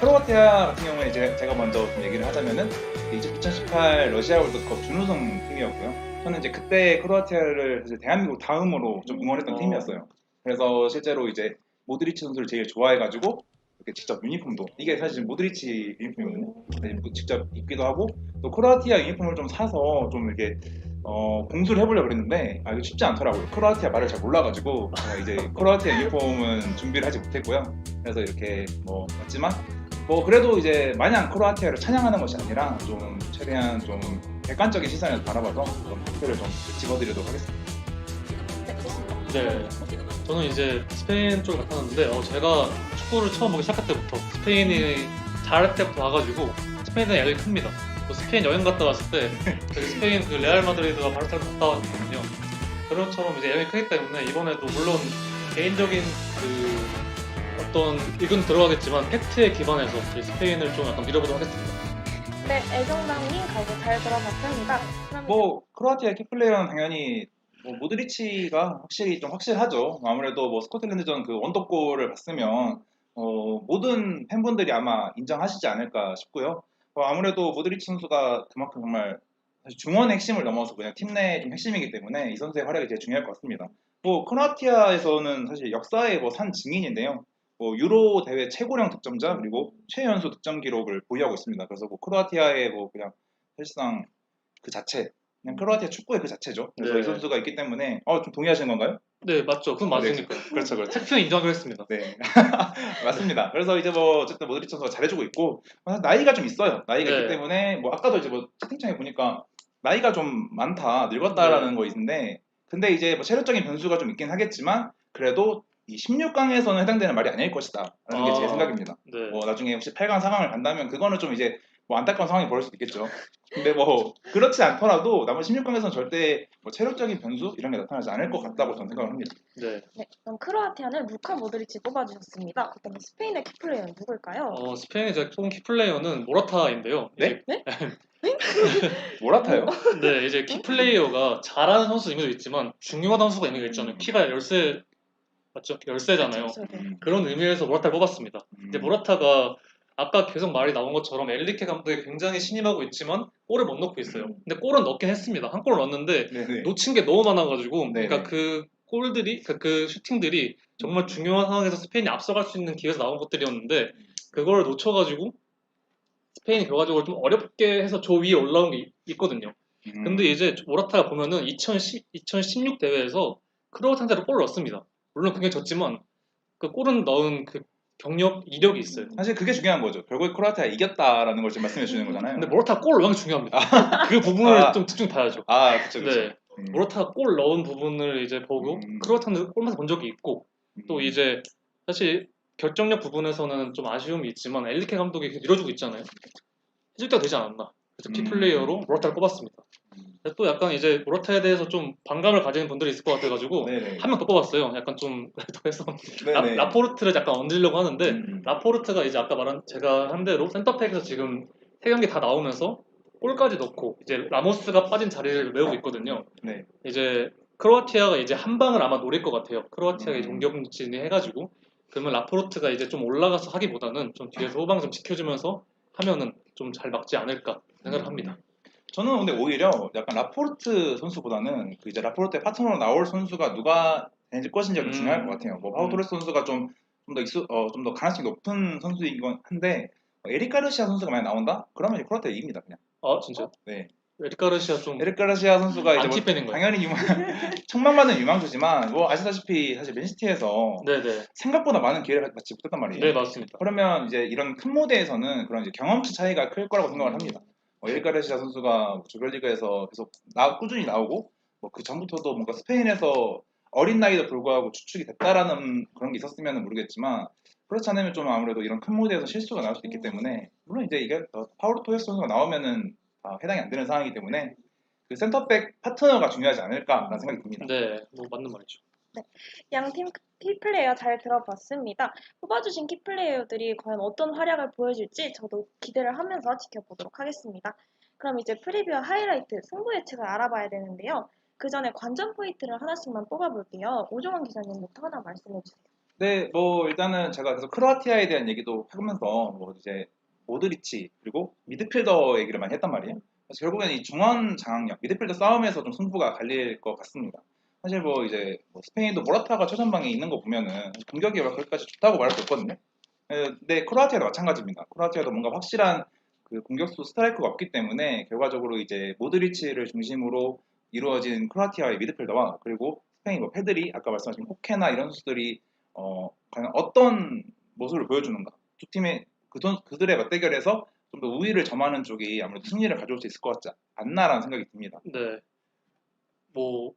크로아티아 같은 경우에 이제 제가 먼저 좀 얘기를 하자면은 2018 러시아 월드컵 준우승 팀이었고요. 저는 이제 그때 크로아티아를 사실 대한민국 다음으로 좀 응원했던 팀이었어요. 그래서 실제로 이제 모드리치 선수를 제일 좋아해가지고 이렇게 직접 유니폼도 이게 사실 모드리치 유니폼이거든요. 그래서 직접 입기도 하고 또 크로아티아 유니폼을 좀 사서 좀 이렇게 공수를 해보려고 그랬는데 이거 쉽지 않더라고요. 크로아티아 말을 잘 몰라가지고 제가 이제 크로아티아 유니폼은 준비를 하지 못했고요. 그래서 이렇게 왔지만 그래도 이제 마냥 크로아티아를 찬양하는 것이 아니라 좀 최대한 좀 객관적인 시선에서 바라봐서 좀 댓글을 좀 찍어드리도록 하겠습니다. 네, 저는 이제 스페인 쪽을 나타났는데 제가 축구를 처음 보기 시작할 때부터 스페인이 잘할 때부터 와가지고 스페인에 애정이 큽니다. 또 스페인 여행 갔다 왔을 때 저기 스페인 그 레알 마드리드와 바르셀로나 갔다 왔거든요. 그런 것처럼 이제 애정이 크기 때문에 이번에도 물론 개인적인 그 어떤 의견 들어가겠지만 팩트에 기반해서 저희 스페인을 좀 약간 밀어보도록 하겠습니다. 네, 애정당님 가고 잘 들어봤습니다. 그럼 크로아티아 키플레이어는 당연히 모드리치가 확실히 좀 확실하죠. 아무래도 스코틀랜드전 그 원더골을 봤으면 모든 팬분들이 아마 인정하시지 않을까 싶고요. 아무래도 모드리치 선수가 그만큼 정말 사실 중원의 핵심을 넘어서 그냥 팀 내의 좀 핵심이기 때문에 이 선수의 활약이 제일 중요할 것 같습니다. 크로아티아에서는 사실 역사의 산 증인인데요. 유로 대회 최고령 득점자 그리고 최연소 득점 기록을 보유하고 있습니다. 그래서 크로아티아의 그냥 사실상 그 자체, 그냥 크로아티아 축구의 그 자체죠. 그래서 네. 이 선수가 있기 때문에 좀 동의하시는 건가요? 네, 맞죠. 그건 맞으니까. 그렇죠. 팩트는 인정하기로 했습니다. 네, 맞습니다. 그래서 이제 어쨌든 모드리치 선수가 잘해주고 있고 나이가 좀 있어요. 나이가 있기 네. 때문에 아까도 이제 채팅창에 보니까 나이가 좀 많다, 늙었다라는 거 있는데 근데 이제 체력적인 변수가 좀 있긴 하겠지만 그래도 이 16강에서는 해당되는 말이 아닐 것이다 라는 게 제 생각입니다. 네. 나중에 혹시 8강, 4강을 간다면 그거는 좀 이제 안타까운 상황이 벌어질 수도 있겠죠. 근데 그렇지 않더라도 남은 16강에서는 절대 체력적인 변수 이런 게 나타나지 않을 것 같다고 저는 생각을 합니다. 네, 그럼 크로아티아는 루카 모드리치 뽑아주셨습니다. 그렇다면 스페인의 키플레이어는 누굴까요? 스페인의 제가 뽑은 키플레이어는 모라타인데요. 네? 네? 모라타요? 네, 이제 키플레이어가 잘하는 선수 의미도 있지만 중요하다는 선수가 의미가 있잖아요. 키가 10세, 맞죠? 10세잖아요. 그런 의미에서 모라타를 뽑았습니다. 이제 모라타가 아까 계속 말이 나온 것처럼 엘리케 감독이 굉장히 신임하고 있지만 골을 못 넣고 있어요. 근데 골은 넣긴 했습니다. 한 골을 넣었는데 네네. 놓친 게 너무 많아가지고 네네. 그러니까 그 골들이 그 슈팅들이 정말 중요한 상황에서 스페인이 앞서갈 수 있는 기회에서 나온 것들이었는데 그걸 놓쳐가지고 스페인이 결과적으로 좀 어렵게 해서 저 위에 올라온 게 있거든요. 근데 이제 모라타가 보면은 2016 대회에서 크로아티아한테로 골을 넣었습니다. 물론 그게 졌지만 그 골은 넣은 그 경력, 이력이 있어요. 사실 그게 중요한 거죠. 결국에 크로아티아가 이겼다라는 걸 지금 말씀해 주시는 거잖아요. 근데 모라타가 골을 넣은 게 중요합니다. 그 부분을 좀 집중 봐야죠. 그쵸. 네. 모라타가 골 넣은 부분을 이제 보고 크로아티아는 골만 본 적이 있고 또 이제 사실 결정력 부분에서는 좀 아쉬움이 있지만 엘리케 감독이 계속 밀어주고 있잖아요. 해줄 때가 되지 않았나. 그래서 키플레이어로 모라타를 뽑았습니다. 또 약간 이제 모라타에 대해서 좀 반감을 가지는 분들이 있을 것 같아가지고 한 명 더 뽑았어요. 약간 좀 더해서 라포르트를 약간 얹으려고 하는데 라포르트가 이제 아까 말한 제가 한 대로 센터백에서 지금 3경기 다 나오면서 골까지 넣고 이제 라모스가 빠진 자리를 메우고 있거든요. 네. 이제 크로아티아가 이제 한 방을 아마 노릴 것 같아요. 크로아티아가 공격진이 해가지고 그러면 라포르트가 이제 좀 올라가서 하기보다는 좀 뒤에서 후방 좀 지켜주면서 하면은 좀 잘 막지 않을까 생각을 합니다. 저는 근데 오히려 약간 라포르트 선수보다는 이제 라포르트의 파트너로 나올 선수가 누가 될 것인지 좀 중요할 것 같아요. 파우 토레스 선수가 좀 더 가능성이 높은 선수이긴 한데 에릭 가르시아 선수가 만약 나온다? 그러면 이제 크로아티아 이깁니다 그냥. 진짜? 네. 에릭 가르시아 좀 에릭 가르시아 선수가 이제 안티팬인 거예요. 당연히 천만만은 유망주지만 아시다시피 사실 맨시티에서 네네. 생각보다 많은 기회를 받지 못했단 말이에요. 네, 맞습니다. 그러면 이제 이런 큰 무대에서는 그런 이제 경험치 차이가 클 거라고 생각을 합니다. 에릭 가르시아 선수가 조별리그에서 계속 꾸준히 나오고 그 전부터도 뭔가 스페인에서 어린 나이도 불구하고 추측이 됐다라는 그런 게 있었으면 모르겠지만 그렇지 않으면 좀 아무래도 이런 큰 무대에서 실수가 나올 수도 있기 때문에 물론 이제 이게 파우로 토레스 선수가 나오면은 해당이 안 되는 상황이기 때문에 그 센터백 파트너가 중요하지 않을까라는 생각이 듭니다. 네, 맞는 말이죠. 네, 양팀 키플레이어 잘 들어봤습니다. 뽑아주신 키플레이어들이 과연 어떤 활약을 보여줄지 저도 기대를 하면서 지켜보도록 하겠습니다. 그럼 이제 프리뷰와 하이라이트, 승부 예측을 알아봐야 되는데요. 그 전에 관전 포인트를 하나씩만 뽑아볼게요. 오종환 기자님부터 하나 말씀해주세요. 네, 뭐 일단은 제가 계속 크로아티아에 대한 얘기도 하면서 뭐 이제 모드리치 그리고 미드필더 얘기를 많이 했단 말이에요. 그래서 결국엔 이 중원 장악력, 미드필더 싸움에서 좀 승부가 갈릴 것 같습니다. 사실 뭐 이제 뭐 스페인도 모라타가 최전방에 있는 거 보면은 공격이 막 그렇게까지 좋다고 말할 수 없거든요. 근데 크로아티아도 마찬가지입니다. 크로아티아도 뭔가 확실한 그 공격수 스트라이커가 없기 때문에 결과적으로 이제 모드리치를 중심으로 이루어진 크로아티아의 미드필더와 그리고 스페인 뭐 페드리 아까 말씀하신 호케나 이런 선수들이 과연 어떤 모습을 보여주는가 두 팀의 그들의 맞대결에서 좀 더 우위를 점하는 쪽이 아무래도 승리를 가져올 수 있을 것 같지 않나라는 생각이 듭니다. 네, 뭐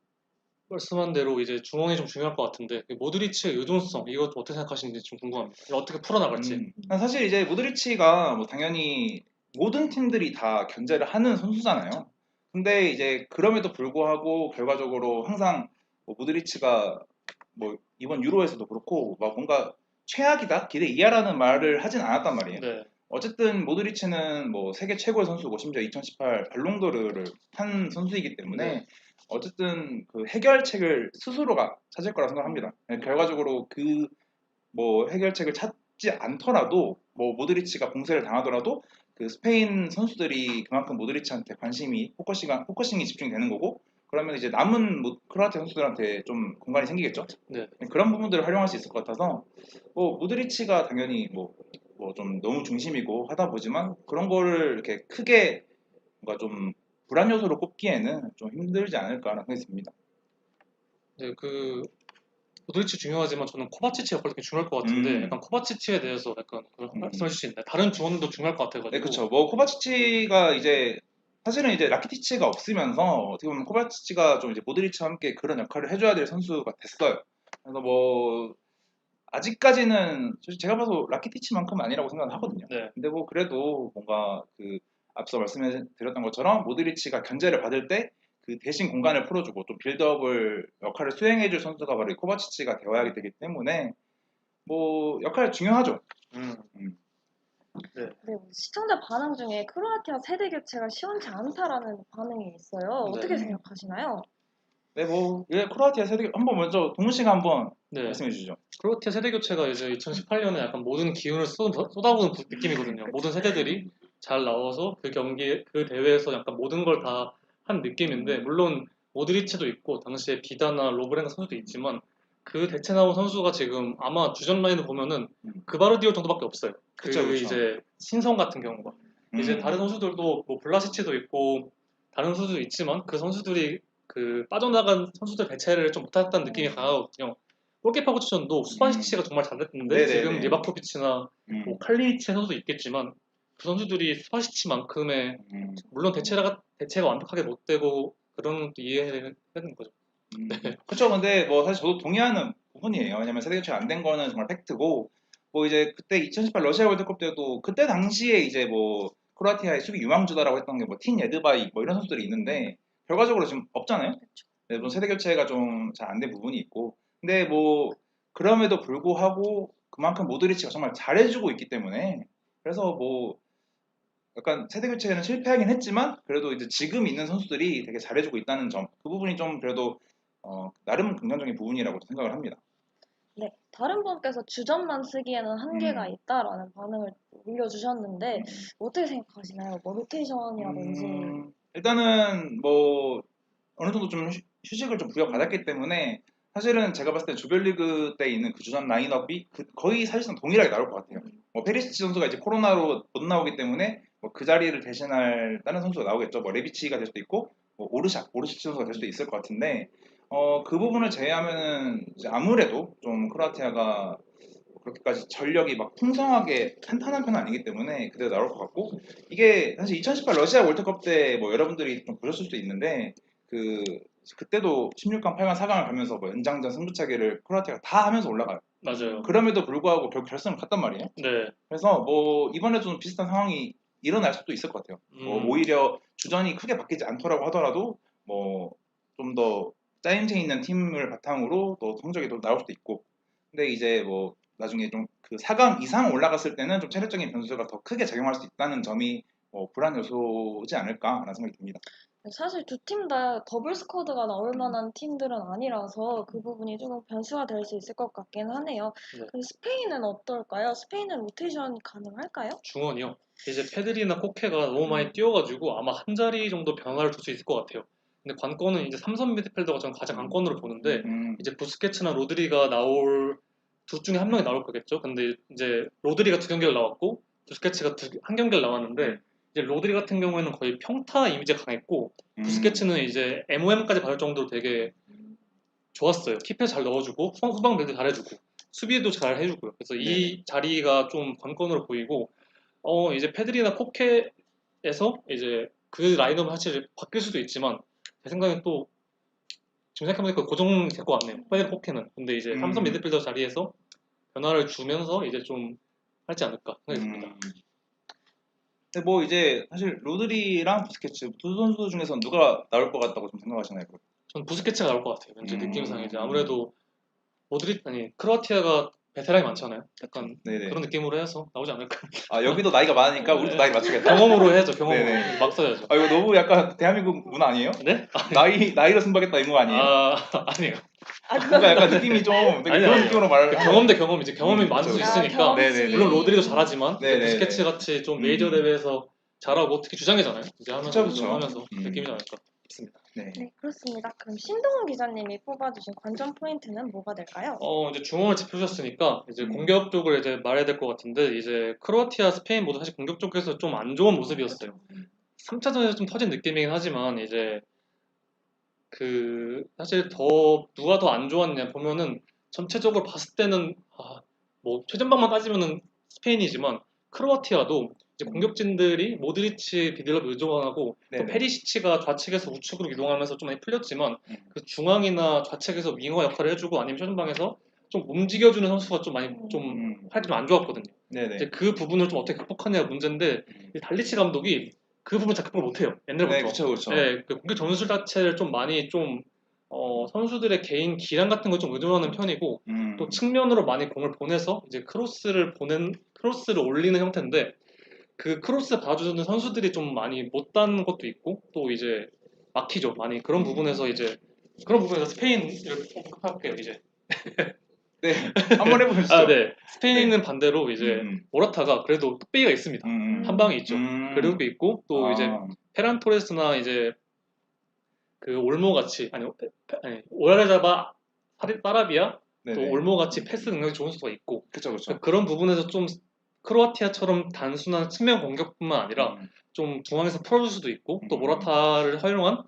말씀한 대로 이제 중원이 좀 중요할 것 같은데 모드리치의 의존성 이것 어떻게 생각하시는지 좀 궁금합니다. 어떻게 풀어나갈지. 사실 이제 모드리치가 뭐 당연히 모든 팀들이 다 견제를 하는 선수잖아요. 근데 이제 그럼에도 불구하고 결과적으로 항상 뭐 모드리치가 뭐 이번 유로에서도 그렇고 막 뭔가 최악이다 기대 이하라는 말을 하진 않았단 말이에요. 네, 어쨌든 모드리치는 뭐 세계 최고의 선수고 심지어 2018 발롱도르를 탄 선수이기 때문에 네. 어쨌든 그 해결책을 스스로가 찾을 거라 생각합니다. 결과적으로 그 뭐 해결책을 찾지 않더라도 뭐 모드리치가 봉쇄를 당하더라도 그 스페인 선수들이 그만큼 모드리치한테 관심이 포커싱이 집중되는 거고 그러면 이제 남은 크로아티아 선수들한테 좀 공간이 생기겠죠. 네. 그런 부분들을 활용할 수 있을 것 같아서 뭐 모드리치가 당연히 뭐 좀 너무 중심이고 하다 보지만 그런 거를 이렇게 크게 뭔가 좀 불안 요소로 꼽기에는 좀 힘들지 않을까라는 생각이 듭니다. 네, 그 모드리치 중요하지만 저는 코바치치가 그렇게 중요할 것 같은데 음, 약간 코바치치에 대해서 약간 음. 말씀해 주실 수 있나요? 다른 중원도 중요할 것 네, 같아가지고. 그쵸. 뭐 코바치치가 이제 사실은 이제 라키티치가 없으면서 어떻게 보면 코바치치가 좀 이제 모드리치와 함께 그런 역할을 해줘야 될 선수가 됐어요. 그래서 뭐 아직까지는 솔직히 제가 봐도 라키티치만큼은 아니라고 생각을 하거든요. 네, 근데 뭐 그래도 뭔가 그 앞서 말씀해 드렸던 것처럼 모드리치가 견제를 받을 때 그 대신 공간을 풀어주고 좀 빌드업을 역할을 수행해줄 선수가 바로 이 코바치치가 되어야 되기 때문에 뭐 역할 중요하죠. 음, 음. 네, 네, 시청자 반응 중에 크로아티아 세대 교체가 시원치 않다라는 반응이 있어요. 네, 어떻게 생각하시나요? 네, 뭐 예, 크로아티아 세대 한번 먼저 동훈 씨가 한번 네. 말씀해 주시죠. 크로아티아 세대 교체가 이제 2018년에 약간 모든 기운을 쏟아부은 느낌이거든요. 모든 세대들이 잘 나와서 그 경기, 그 대회에서 약간 모든 걸 다 한 느낌인데, 물론 모드리치도 있고, 당시에 비다나 로브랭가 선수도 있지만, 그 대체 나온 선수가 지금 아마 주전 라인을 보면은 음. 그바르디올 정도밖에 없어요. 그쵸, 그 그쵸. 이제 신성 같은 경우가. 이제 다른 선수들도 뭐 블라시치도 있고, 다른 선수도 있지만, 그 선수들이 그 빠져나간 선수들 대체를 좀 못했다는 느낌이 강하거든요. 골키퍼 포지션도 수바시치가 정말 잘했는데 지금 네네네. 리바코비치나 뭐 음, 칼리니치 선수도 있겠지만 그 선수들이 수바시치만큼의 음, 물론 대체가 완벽하게 못 되고 그런 것도 이해해야 되는 거죠. 그쵸. 근데 뭐 사실 저도 동의하는 부분이에요. 왜냐면 세대 교체가 안 된 거는 정말 팩트고, 뭐 이제 그때 2018 러시아 월드컵 때도 그때 당시에 이제 뭐 크로아티아의 수비 유망주다라고 했던 게 뭐 틴 예드바이 뭐 이런 선수들이 있는데 결과적으로 지금 없잖아요. 네, 뭐 세대 교체가 좀 잘 안 된 부분이 있고, 근데 뭐 그럼에도 불구하고 그만큼 모드리치가 정말 잘해주고 있기 때문에 그래서 뭐 약간 세대 교체는 실패하긴 했지만 그래도 이제 지금 있는 선수들이 되게 잘해주고 있다는 점, 그 부분이 좀 그래도 나름 긍정적인 부분이라고 생각을 합니다. 네, 다른 분께서 주전만 쓰기에는 한계가 음, 있다라는 반응을 올려주셨는데 음, 어떻게 생각하시나요? 뭐 로테이션이라든지. 일단은 뭐 어느 정도 좀 휴식을 좀 부여받았기 때문에 사실은 제가 봤을 때 조별리그 때 있는 그 주전 라인업이 거의 사실상 동일하게 나올 것 같아요. 뭐 페리시치 선수가 이제 코로나로 못 나오기 때문에 뭐 그 자리를 대신할 다른 선수가 나오겠죠. 뭐 레비치가 될 수도 있고 뭐 오르시치 선수가 될 수도 있을 것 같은데 그 부분을 제외하면은 이제 아무래도 좀 크로아티아가 그렇게까지 전력이 막 풍성하게 탄탄한 편은 아니기 때문에 그대로 나올 것 같고 이게 사실 2018 러시아 월드컵 때 뭐 여러분들이 좀 보셨을 수도 있는데 그 그때도 16강, 8강, 4강을 가면서 뭐 연장전 승부차기를 크로아티아가 다 하면서 올라가요. 맞아요. 그럼에도 불구하고 결국 결승을 갔단 말이에요. 네. 그래서 뭐 이번에도 좀 비슷한 상황이 일어날 수도 있을 것 같아요. 뭐 음, 오히려 주전이 크게 바뀌지 않더라고 하더라도 뭐 좀 더 짜임새 있는 팀을 바탕으로 또 성적이 더 나올 수도 있고 근데 이제 뭐 나중에 좀 그 4강 이상 올라갔을 때는 좀 체력적인 변수가 더 크게 작용할 수 있다는 점이 뭐 불안 요소지 않을까라는 생각이 듭니다. 사실 두 팀 다 더블 스쿼드가 나올 만한 팀들은 아니라서 그 부분이 조금 변수가 될 수 있을 것 같긴 하네요. 네. 그럼 스페인은 어떨까요? 스페인은 로테이션이 가능할까요? 중원이요. 이제 페드리나 코케가 너무 많이 뛰어가지고 아마 한 자리 정도 변화를 줄 수 있을 것 같아요. 근데 관건은 이제 삼선 미드필더가 저는 가장 관건으로 보는데 이제 부스케츠나 로드리가 나올 둘 중에 한 명이 나올 거겠죠. 근데 이제 로드리가 두 경기를 나왔고 부스케츠가 한 경기를 나왔는데 이제 로드리 같은 경우에는 거의 평타 이미지가 강했고 부스케츠는 이제 MOM까지 받을 정도로 되게 좋았어요. 킵해서 잘 넣어주고 후방 빌드 잘해주고 수비도 잘 해주고요. 그래서 이 자리가 좀 관건으로 보이고 이제 패드리나 코케에서 이제 그 라인업은 사실 바뀔 수도 있지만 제 생각엔 또 지금 생각해보니까 고정될 것 같네요. 패드리 코케는. 근데 이제 삼성 미드필더 자리에서 변화를 주면서 이제 좀 할지 않을까 생각이 듭니다. 근데 뭐 이제 사실 로드리랑 부스케츠 두 선수 중에서 누가 나올 것 같다고 좀 생각하시나요? 전 부스케츠가 나올 것 같아요. 왠지 느낌상 이제 아무래도 크로아티아가 베테랑이 많잖아요. 약간 네네. 그런 느낌으로 해서 나오지 않을까. 아 여기도 나이가 많으니까 우리도 나이를 맞추겠다. 경험으로 해야죠. 경험으로 네네. 막 써야죠. 아 이거 너무 약간 대한민국 문화 아니에요? 네? 나이로 승부하겠다 이런 거 아니에요? 아니에요. 뭔가 약간 느낌이 좀 되게 아니요, 그런 아니요. 느낌으로 말을 경험 대 경험 이제 경험이 음, 많을 수 그쵸, 그쵸. 있으니까 경험치. 물론 로드리도 잘하지만 이제 네네네. 부스케츠 같이 좀 메이저 대회에서 잘하고 특히 주장이잖아요. 이제 하면서 그쵸, 그쵸. 하면서 느낌이지 않을까 싶습니다. 네. 네, 그렇습니다. 그럼 신동훈 기자님이 뽑아주신 관전 포인트는 뭐가 될까요? 이제 중원을 짚어주셨으니까 이제 음. 공격 쪽을 이제 말해야 될 것 같은데 이제 크로아티아, 스페인 모두 사실 공격 쪽에서 좀 안 좋은 모습이었어요. 3차전에서 좀 터진 느낌이긴 하지만 이제 사실 누가 더 안 좋았냐 보면은 전체적으로 봤을 때는 뭐 최전방만 따지면은 스페인이지만 크로아티아도 이제 공격진들이 모드리치, 비딜럽 의존하고 또 네네. 페리시치가 좌측에서 우측으로 이동하면서 좀 많이 풀렸지만 음. 그 중앙이나 좌측에서 윙어 역할을 해주고 아니면 최전방에서 좀 움직여주는 선수가 좀 많이 좀 활약이 좀 안 좋았거든요. 네네. 이제 그 부분을 좀 어떻게 극복하냐가 문제인데 이 달리치 감독이 그 부분 잘 극복을 못해요. 옛날부터. 네, 그쵸, 그쵸. 네, 그 공격 전술 자체를 좀 많이 선수들의 개인 기량 같은 걸 좀 의존하는 편이고 또 측면으로 많이 공을 보내서 이제 크로스를 올리는 형태인데 그 크로스 받아주는 선수들이 좀 많이 못 닿는 것도 있고 또 이제 막히죠 많이 그런 부분에서 스페인을 언급할게요 이제. 네, 한번 해보시죠. 네. 스페인은 반대로 이제 모라타가 그래도 뚝배기가 있습니다. 한 방에 있죠. 그래도 있고 또 이제 페란 토레스나 이제 그 올모 같이 아니 오야르자바 사라비아 또 올모 같이 패스 능력이 좋은 선수가 있고 그쵸, 그쵸. 그런 부분에서 좀 크로아티아처럼 단순한 측면 공격뿐만 아니라 좀 중앙에서 풀어줄 수도 있고 또 모라타를 활용한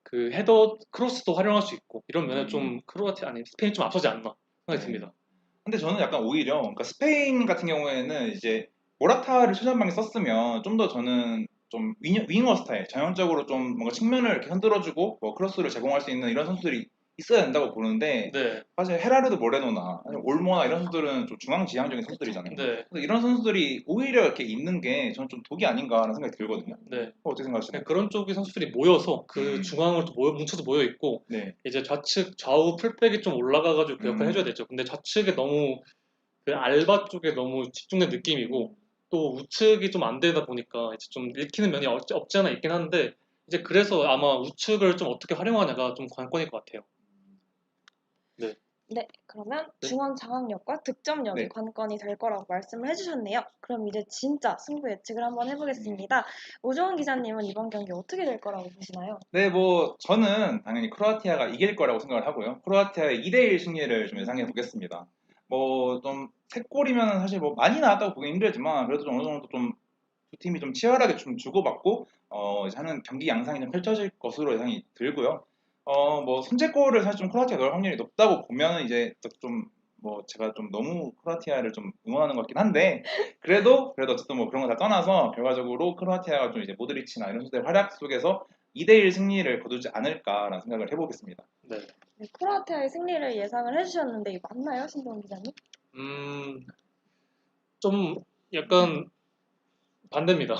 그 헤더 크로스도 활용할 수 있고 이런 면에 좀 스페인이 좀 앞서지 않나 생각이 듭니다. 근데 저는 약간 오히려 그러니까 스페인 같은 경우에는 이제 모라타를 최전방에 썼으면 좀 더 저는 좀 윙어 스타일 전형적으로 좀 뭔가 측면을 이렇게 흔들어주고 뭐 크로스를 제공할 수 있는 이런 선수들이 있어야 된다고 보는데 네. 사실 헤라르드 모레노나 아니면 올모나 이런 선수들은 좀 중앙지향적인 선수들이잖아요. 네. 그래서 이런 선수들이 오히려 이렇게 있는 게 저는 좀 독이 아닌가라는 생각이 들거든요. 네. 어떻게 생각하시나요? 그런 쪽의 선수들이 모여서 그 중앙으로 뭉쳐서 모여 있고 네. 이제 좌우 풀백이 좀 올라가가지고 그 역할을 해줘야 되죠. 근데 좌측에 너무 그 알바 쪽에 너무 집중된 느낌이고 또 우측이 좀 안 되다 보니까 이제 좀 읽히는 면이 없지 않아 있긴 한데 이제 그래서 아마 우측을 좀 어떻게 활용하냐가 좀 관건일 것 같아요. 네, 그러면 네. 중원 장악력과 득점력이 네. 관건이 될 거라고 말씀을 해주셨네요. 그럼 이제 진짜 승부 예측을 한번 해보겠습니다. 오정원 기자님은 이번 경기 어떻게 될 거라고 보시나요? 네, 뭐 저는 당연히 크로아티아가 이길 거라고 생각을 하고요. 크로아티아의 2대1 승리를 좀 예상해 보겠습니다. 뭐 좀 3골이면 사실 뭐 많이 나왔다고 보기 힘들지만 그래도 좀 어느 정도 좀 두 팀이 좀 치열하게 좀 주고받고 이제 하는 경기 양상이 좀 펼쳐질 것으로 예상이 들고요. 뭐 선제골을 사실 좀 크로아티아 넣을 확률이 높다고 보면 이제 좀 뭐 제가 좀 너무 크로아티아를 좀 응원하는 것 같긴 한데 그래도 어쨌든 뭐 그런 거 다 떠나서 결과적으로 크로아티아가 좀 이제 모드리치나 이런 선수들의 활약 속에서 2대1 승리를 거두지 않을까라는 생각을 해보겠습니다. 네. 네, 크로아티아의 승리를 예상을 해주셨는데 이거 맞나요, 신동훈 기자님? 좀 약간 반대입니다.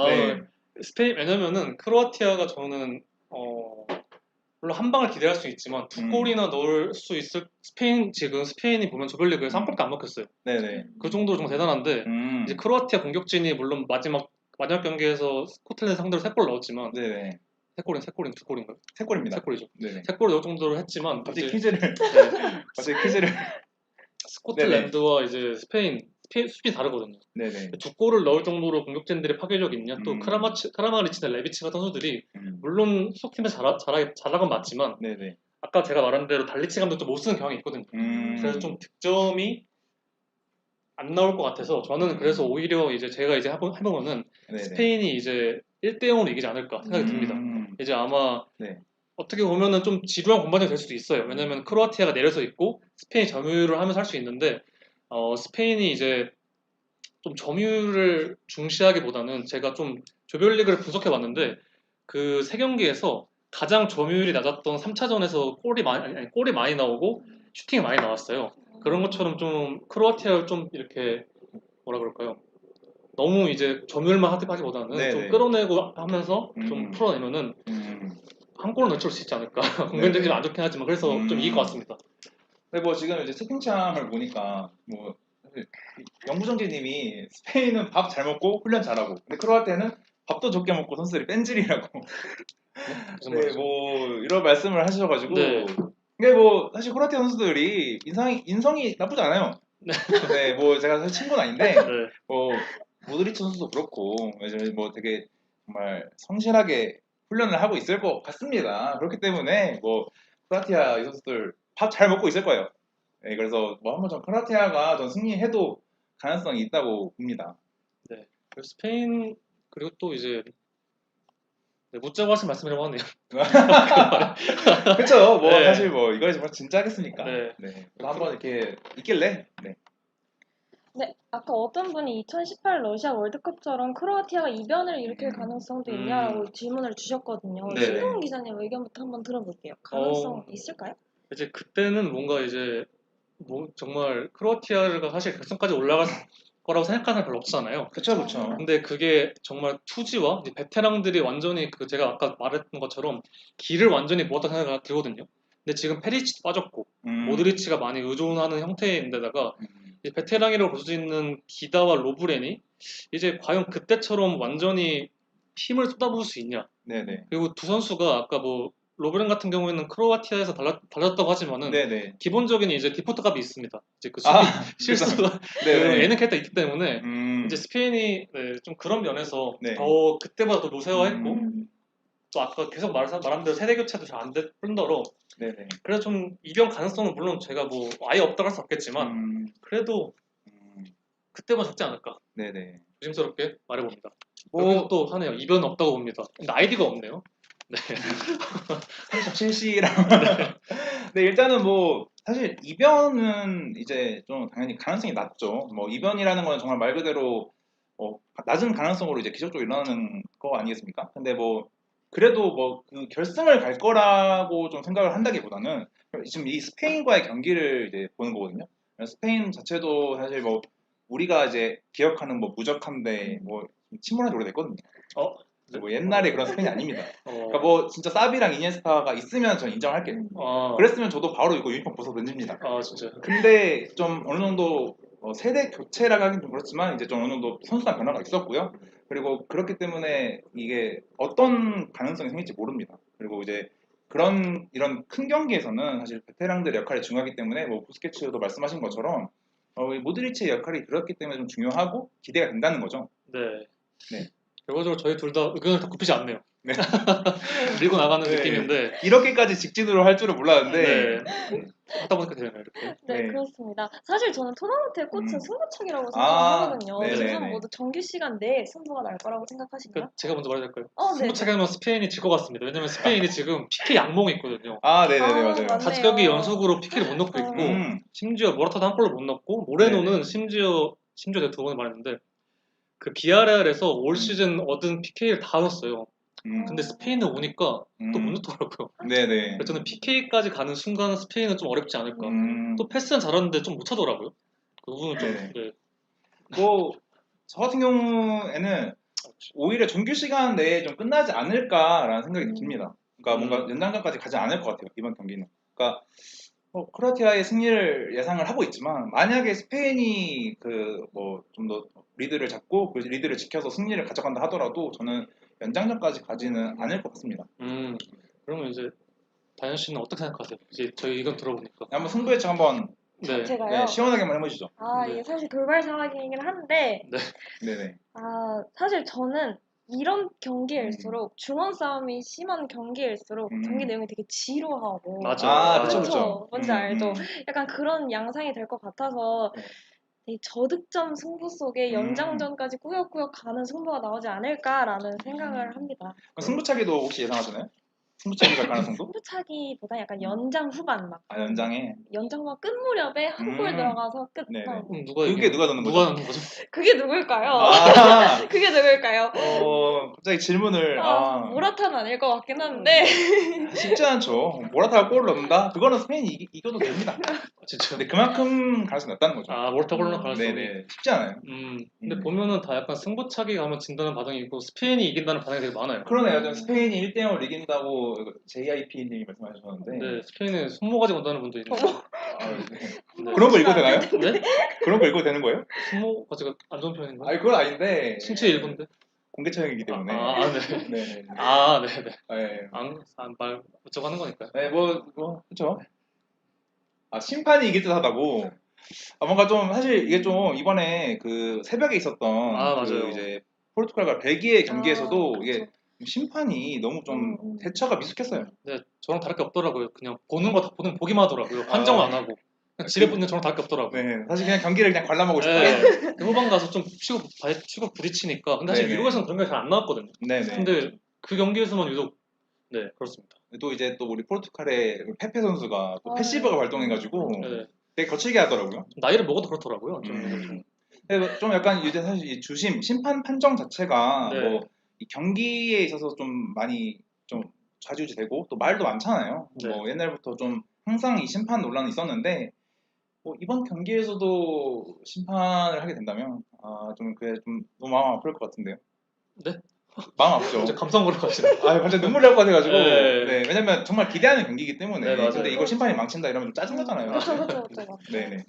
네. 스페인 왜냐면은 크로아티아가 저는 물론 한 방을 기대할 수 있지만 두 골이나 넣을 수 있을 스페인이 보면 조별리그에서 한 골도 안 먹혔어요. 네네. 그 정도로 좀 대단한데 이제 크로아티아 공격진이 물론 마지막 마지막 경기에서 스코틀랜드 상대로 3골 넣었지만 네네. 3골인 2골인가요? 세 골입니다. 3골이죠. 네네. 3골을 넣을 정도로 했지만 갑자기 이제 퀴즈를 네, 갑자기 퀴즈를 스코틀랜드와 이제 스페인 수준이 다르거든요. 네네. 2골을 넣을 정도로 공격진들이 파괴력 있냐? 또 음. 크라마리치나 레비치 같은 선수들이 음. 물론 소속팀에서 잘하건 맞지만 네네. 아까 제가 말한 대로 달리치 감독도 못 쓰는 경향이 있거든요. 그래서 좀 득점이 안 나올 것 같아서 저는 그래서 오히려 이제 제가 이제 해보면은 네네. 스페인이 이제 1대0으로 이기지 않을까 생각이 듭니다. 이제 아마 네. 어떻게 보면은 좀 지루한 공방전이 될 수도 있어요. 왜냐면 크로아티아가 내려서 있고 스페인이 점유를 하면서 할 수 있는데 스페인이 이제 좀 점유를 중시하기보다는 제가 좀 조별리그를 분석해봤는데 그 세 경기에서 가장 점유율이 낮았던 3차전에서 골이 많이 나오고 슈팅이 많이 나왔어요. 그런 것처럼 좀 크로아티아를 좀 이렇게 뭐라 그럴까요? 너무 이제 점유율만 하기보다는 네네. 좀 끌어내고 하면서 좀 풀어내면은 한 골은 넣을 수 있지 않을까. 공격적이 안 좋긴 하지만 그래서 좀 이길 것 같습니다. 근데 뭐 지금 이제 채팅창을 보니까 뭐 사실 영구정재님이 스페인은 밥 잘 먹고 훈련 잘하고 근데 크로아티아는 밥도 적게 먹고 선수들이 뺀질이라고 무슨 네, 말이죠? 뭐 이런 말씀을 하셔가지고 네. 근데 뭐 사실 크로아티아 선수들이 인성이 나쁘지 않아요. 네. 네, 뭐 제가 사실 친구는 아닌데 네. 뭐 모드리치 선수도 그렇고 이제 뭐 되게 정말 성실하게 훈련을 하고 있을 것 같습니다. 그렇기 때문에 뭐 크로아티아 이 선수들 밥 잘 먹고 있을 거예요. 네, 그래서 뭐 한번 전 크로아티아가 전 승리해도 가능성이 있다고 봅니다. 네. 그리고 스페인 그리고 또 이제 네, 묻자고 하신 말씀이라고 하네요. 그렇죠. 뭐 네. 사실 뭐 이걸 정말 진짜 하겠습니까? 네. 네. 또 한번 이렇게 있길래. 네. 네, 아까 어떤 분이 2018 러시아 월드컵처럼 크로아티아가 이변을 일으킬 가능성도 있냐라고 질문을 주셨거든요. 네네. 신동훈 기자님 의견부터 한번 들어볼게요. 가능성 있을까요? 이제 그때는 뭔가 이제 뭐 정말 크로아티아가 사실 결승까지 올라갈 거라고 생각하는 사람 별로 없잖아요. 그렇죠, 그렇죠. 근데 그게 정말 투지와 이제 베테랑들이 완전히 그 제가 아까 말했던 것처럼 길을 완전히 모았다 생각이 들거든요. 근데 지금 페리치도 빠졌고 모드리치가 많이 의존하는 형태인데다가 이제 베테랑이라고 볼 수 있는 기다와 로브렌이 이제 과연 그때처럼 완전히 힘을 쏟아부을 수 있냐? 네네. 그리고 두 선수가 아까 뭐 로브렌 같은 경우에는 크로아티아에서 달랐다고 하지만은 네네. 기본적인 이제 디포트 값이 있습니다. 이제 그 수비 아, 실수가 네네. 그 예능 캐릭터 있기 때문에 이제 음, 스페인이 네, 좀 그런 면에서 네. 더 그때보다 더 노쇠화했고 음, 또 아까 계속 말한 대로 세대 교체도 잘 안 될 뿐더러 네네. 그래서 좀 이변 가능성은 물론 제가 뭐 아예 없다고 할 수 없겠지만 그래도 그때보다 적지 않을까 네네. 조심스럽게 말해봅니다. 뭐, 여기서 또 하네요. 이변 없다고 봅니다. 근데 아이디가 없네요. 네. 37C랑. 네, 일단은 뭐, 사실 이변은 이제 좀 당연히 가능성이 낮죠. 뭐, 이변이라는 건 정말 말 그대로 낮은 가능성으로 이제 기적적으로 일어나는 거 아니겠습니까? 근데 뭐, 그래도 뭐, 그 결승을 갈 거라고 좀 생각을 한다기보다는 지금 이 스페인과의 경기를 이제 보는 거거든요. 스페인 자체도 사실 뭐, 우리가 이제 기억하는 뭐, 무적함대, 뭐, 침몰한 지 오래됐거든요. 어? 네? 뭐 옛날에 그런 스페인이 아닙니다. 어, 그러니까 뭐 진짜 사비랑 이니에스타가 있으면 전 인정할게요. 아, 그랬으면 저도 바로 이거 유니폼 벗어 던집니다. 아 진짜. 근데 좀 어느 정도 세대 교체라고 하긴 좀 그렇지만 이제 좀 어느 정도 선수단 변화가 있었고요. 그리고 그렇기 때문에 이게 어떤 가능성이 생길지 모릅니다. 그리고 이제 이런 큰 경기에서는 사실 베테랑들의 역할이 중요하기 때문에 뭐 부스케츠도 말씀하신 것처럼 이 모드리치의 역할이 그렇기 때문에 좀 중요하고 기대가 된다는 거죠. 네. 네. 결과적으로 저희 둘 다 의견을 다 굽히지 않네요. 네. 밀고 나가는 네. 느낌인데. 이렇게까지 직진으로 할 줄은 몰랐는데. 네. 하다 보니까 되네요, 이렇게. 네, 네. 그렇습니다. 사실 저는 토너먼트의 꽃은 음. 승부차기라고 아, 생각하거든요. 네네네. 두 분 모두 정규 시간 내에 승부가 날 거라고 생각하시나요? 제가 먼저 말해도 될까요? 네. 승부차기 하면 스페인이 질 것 같습니다. 왜냐면 스페인이 지금 PK 양몽이 있거든요. 아, 네네네, 맞아요. 맞네요. 5경기 연속으로 PK를 못 넣고 있고 심지어 모라타도 한 골을 못 넣고 모레노는 네네. 심지어 제가 두 번을 말했는데 그 비아레알에서 올 음. 시즌 얻은 PK를 다 넣었어요. 음. 근데 스페인은 오니까 또 못 넣더라고요. 네네. 그래서 저는 PK까지 가는 순간 스페인은 좀 어렵지 않을까. 음. 또 패스는 잘하는데 좀 못 차더라고요. 그 부분은 좀 네네. 네. 뭐, 저 같은 경우에는 오히려 정규 시간 내에 좀 끝나지 않을까라는 생각이 듭니다. 그러니까 뭔가 연장전까지 가지 않을 것 같아요, 이번 경기는. 그러니까 크로아티아의 승리를 예상을 하고 있지만 만약에 스페인이 그 뭐 좀 더 리드를 잡고 그 리드를 지켜서 승리를 가져간다 하더라도 저는 연장전까지 가지는 않을 것 같습니다. 그러면 이제 다현 씨는 어떻게 생각하세요? 이제 저희 이건 들어보니까. 한번 승부 예측 한번 네. 제가요. 시원하게 한번 해보시죠. 네. 이게 사실 돌발 상황이긴 한데, 네네. 사실 저는 이런 경기일수록 중원 싸움이 심한 경기일수록 경기 내용이 되게 지루하고. 맞아. 그쵸. 뭔지 알죠? 약간 그런 양상이 될 것 같아서 네. 이 저득점 승부 속에 연장전까지 꾸역꾸역 가는 승부가 나오지 않을까라는 생각을 합니다. 승부차기도 혹시 예상하시나요? 승부차기 갈 가능성도? 승부차기보다 약간 연장 후반 막 연장에. 연장과 끝 무렵에 한 골 들어가서 네네. 끝나고. 그게 누가 넣는 거죠? 그게 누굴까요? 아, 그게 누굴까요? 갑자기 질문을. 모라타는 아닐 것 같긴 한데. 쉽지 않죠. 모라타가 골을 넣는다? 그거는 스페인이 이겨도 됩니다. 진짜. 근데 그만큼 가능성이 높다는 거죠. 모라타 골로 가능성이. 네네. 쉽지 않아요. 근데 보면은 다 약간 승부차기 가면 진다는 반응이 있고 스페인이 이긴다는 반응이 되게 많아요. 그러네요. 스페인이 1대0으로 이긴다고 JIP님이 말씀하셨는데. 네, 스페인은 손모가지 건다는 분도 있는데. 그런 거 읽어도 되나요? 네? 그런 거 읽어도 되는 거예요? 손모가지가 안 좋은 편인가요? 아니 그건 아닌데 신체 일부인데. 공개 처형이기 때문에. 네. 네네. 네네. 네. 말 어쩌고 하는 거니까요. 네, 그렇죠. 심판이 이길 듯하다고. 뭔가 좀 사실 이게 좀 이번에 그 새벽에 있었던 맞아요. 이제 포르투갈과 벨기에 경기에서도 그쵸. 이게 심판이 너무 좀 대처가 미숙했어요. 네, 저랑 다를 게 없더라고요. 그냥 보기만 하더라고요. 판정을 안 하고. 그냥 집에 붙는 저랑 다를 게 없더라고요. 네, 사실 그냥 경기를 그냥 관람하고 싶어요. 네, 후반 가서 좀 치고 부딪히니까. 근데 사실 네네. 미국에서는 그런 게 잘 안 나왔거든요. 네네. 근데 그 경기에서만 유독 그렇습니다. 또 이제 또 우리 포르투갈의 페페 선수가 또 패시브가 발동해가지고 네. 되게 거칠게 하더라고요. 나이를 먹어도 그렇더라고요. 그래서 좀 약간 이제 사실 이 주심 심판 판정 자체가 네. 뭐 이 경기에 있어서 좀 많이 좀 좌지우지되고 또 말도 많잖아요. 네. 뭐 옛날부터 좀 항상 이 심판 논란이 있었는데 뭐 이번 경기에서도 심판을 하게 된다면 좀 그게 좀 너무 마음 아플 것 같은데요. 네? 마음 아프죠. 진짜 감성으로 가시네. 갑자기 눈물 날 것 같아가지고. 네. 네, 왜냐면 정말 기대하는 경기이기 때문에. 네, 맞아요. 근데 이걸 심판이 망친다 이러면 좀 짜증나잖아요. 그렇죠. 네네.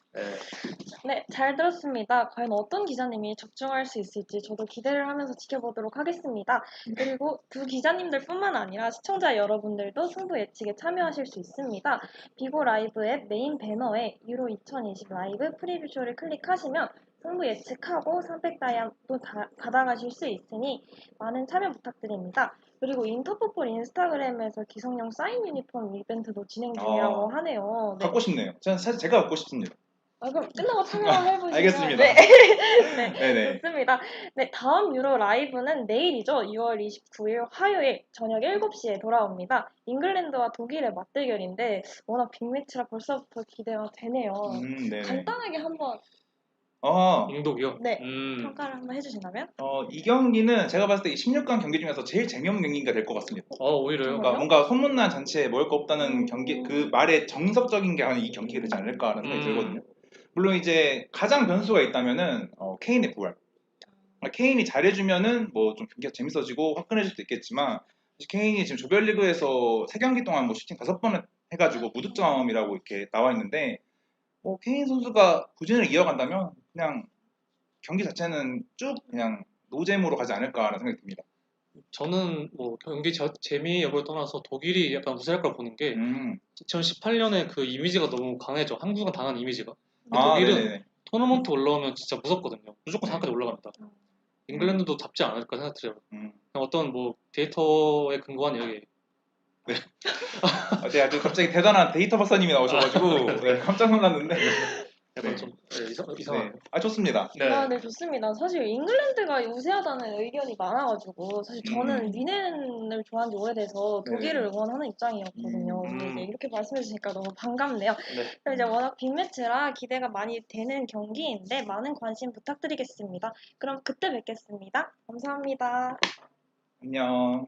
네, 잘 들었습니다. 과연 어떤 기자님이 적중할 수 있을지 저도 기대를 하면서 지켜보도록 하겠습니다. 그리고 두 기자님들뿐만 아니라 시청자 여러분들도 승부 예측에 참여하실 수 있습니다. 비고 라이브 앱 메인 배너에 유로 2020 라이브 프리뷰쇼를 클릭하시면 승부 예측하고 300 다이아도 받아가실 수 있으니 많은 참여 부탁드립니다. 그리고 인터포폴 인스타그램에서 기성용 사인 유니폼 이벤트도 진행 중이라고 하네요. 네. 갖고 싶네요. 사실 제가 갖고 싶습니다. 그럼 끝나고 참여해보시면 알겠습니다. 네, 좋습니다. 네, 다음 유로 라이브는 내일이죠. 6월 29일 화요일 저녁 7시에 돌아옵니다. 잉글랜드와 독일의 맞대결인데 워낙 빅매치라 벌써부터 기대가 되네요. 네네. 간단하게 한번 인독이요? 네, 평가를 한번 해주신다면? 이 경기는 제가 봤을 때 이 16강 경기 중에서 제일 재미없는 경기가 될 것 같습니다. 오히려요? 그러니까 뭔가 소문난 잔치에 먹을 거 없다는 경기, 그 말의 정석적인 게 아닌 이 경기가 되지 않을까라는 생각이 들거든요. 물론 이제 가장 변수가 있다면은 케인의 부활. 케인이 잘해주면은 뭐 좀 경기가 재밌어지고 화끈해질 수도 있겠지만 케인이 지금 조별리그에서 3경기 동안 뭐 슈팅 5번 해가지고 무득점이라고 이렇게 나와 있는데 케인 선수가 부진을 이어간다면 그냥 경기 자체는 쭉 그냥 노잼으로 가지 않을까라는 생각이 듭니다. 저는 뭐 경기 재미 여부를 떠나서 독일이 약간 우세할 걸 보는 게 2018년에 그 이미지가 너무 강해져. 한국은 당한 이미지가. 독일은 네네네. 토너먼트 올라오면 진짜 무섭거든요. 무조건 4강까지 올라갑니다. 잉글랜드도 잡지 않을까 생각해요. 어떤 뭐 데이터에 근거한 얘기. 네. 아주 갑자기 대단한 데이터 박사님이 나오셔가지고 깜짝 놀랐는데. 약간 좀 이상하네요. 좋습니다. 네, 좋습니다. 사실 잉글랜드가 우세하다는 의견이 많아가지고 사실 저는 리넨을 좋아한 지 오래돼서 독일을 응원하는 입장이었거든요. 근데 이제 이렇게 말씀해주시니까 너무 반갑네요. 그럼 이제 워낙 빅매치라 기대가 많이 되는 경기인데 많은 관심 부탁드리겠습니다. 그럼 그때 뵙겠습니다. 감사합니다. 안녕.